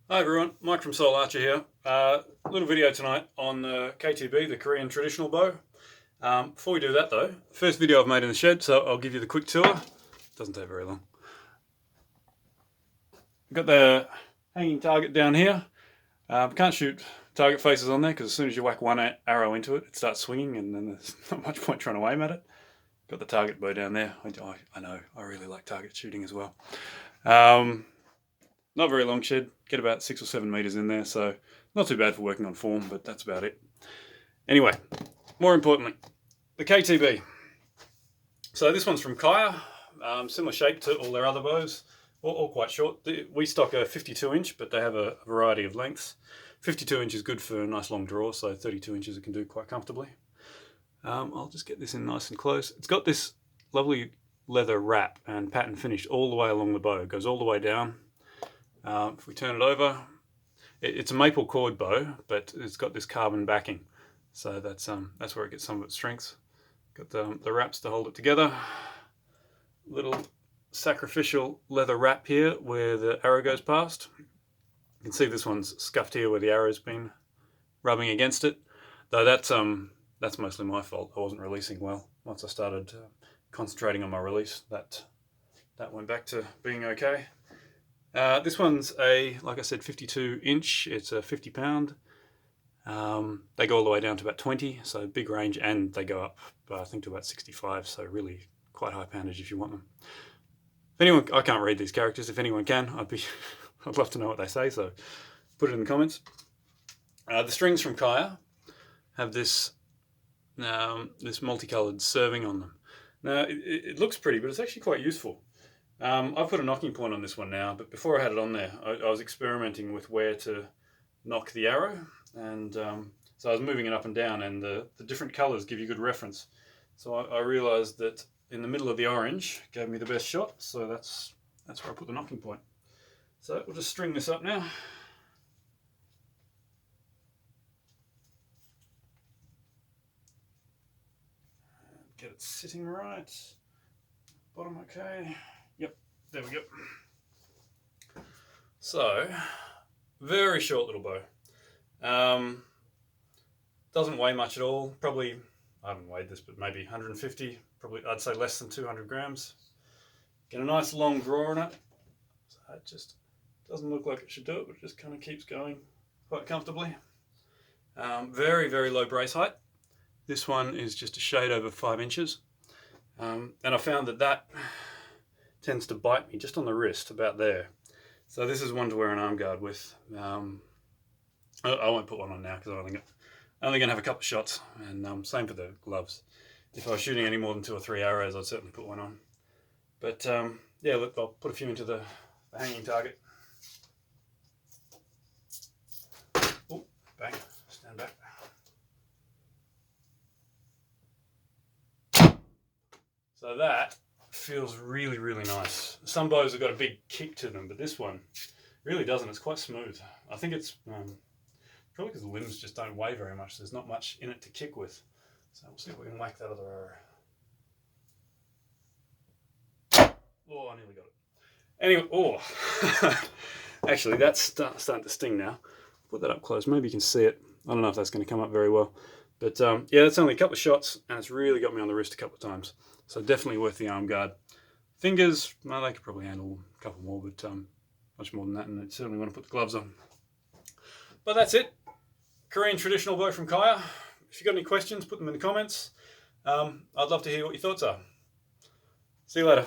Hi everyone, Mike from Soul Archer here. Little video tonight on the KTB, the Korean traditional bow. Before we do that though, first video I've made in the shed, so I'll give you the quick tour. Doesn't take very long. Got the hanging target down here. Can't shoot target faces on there because as soon as you whack one arrow into it, it starts swinging and then there's not much point trying to aim at it. Got the target bow down there. I know, I really like target shooting as well. Not very long shed, get about 6 or 7 meters in there, so not too bad for working on form, but that's about it. Anyway, more importantly, the KTB. So this one's from Kaya, similar shape to all their other bows, all quite short. We stock a 52 inch, but they have a variety of lengths. 52 inch is good for a nice long draw, so 32 inches it can do quite comfortably. I'll just get this in nice and close. It's got this lovely leather wrap and pattern finish all the way along the bow. It goes all the way down. If we turn it over, it's a maple cord bow, but it's got this carbon backing, so that's where it gets some of its strength. Got the wraps to hold it together. Little sacrificial leather wrap here where the arrow goes past. You can see this one's scuffed here where the arrow's been rubbing against it. Though that's mostly my fault. I wasn't releasing well. Once I started concentrating on my release, that went back to being okay. This one's like I said, 52 inch. It's a 50 pound. They go all the way down to about 20, so big range, and they go up, I think, to about 65, so really quite high poundage if you want them. If anyone, I can't read these characters. If anyone can, I'd love to know what they say, so put it in the comments. The strings from Kaya have this multicolored serving on them. Now, it looks pretty, but it's actually quite useful. I've put a knocking point on this one now, but before I had it on there, I was experimenting with where to knock the arrow, and so I was moving it up and down, and the different colours give you good reference. So I realised that in the middle of the orange gave me the best shot, so that's where I put the knocking point. So we'll just string this up now. Get it sitting right. Bottom okay. Yep, there we go. So, very short little bow. Doesn't weigh much at all. Probably, I haven't weighed this, but maybe 150, probably I'd say less than 200 grams. Get a nice long draw on it. So it just doesn't look like it should do it, but it just kind of keeps going quite comfortably. Very, very low brace height. This one is just a shade over 5 inches. And I found that tends to bite me just on the wrist, about there. So this is one to wear an arm guard with. I won't put one on now because I'm only going to have a couple of shots, and same for the gloves. If I was shooting any more than 2 or 3 arrows, I'd certainly put one on. But yeah, look, I'll put a few into the hanging target. Oh, bang, stand back. So that feels really, really nice. Some bows have got a big kick to them, but this one really doesn't. It's quite smooth. I think it's probably because the limbs just don't weigh very much. There's not much in it to kick with. So we'll see if we can whack that other arrow. Oh, I nearly got it. Anyway, oh, actually that's starting to sting now. Put that up close. Maybe you can see it. I don't know if that's going to come up very well. But yeah, that's only a couple of shots, and it's really got me on the wrist a couple of times. So definitely worth the arm guard. Fingers, well, they could probably handle a couple more, but much more than that, and I certainly want to put the gloves on. But that's it. Korean traditional bow from Kaya. If you've got any questions, put them in the comments. I'd love to hear what your thoughts are. See you later.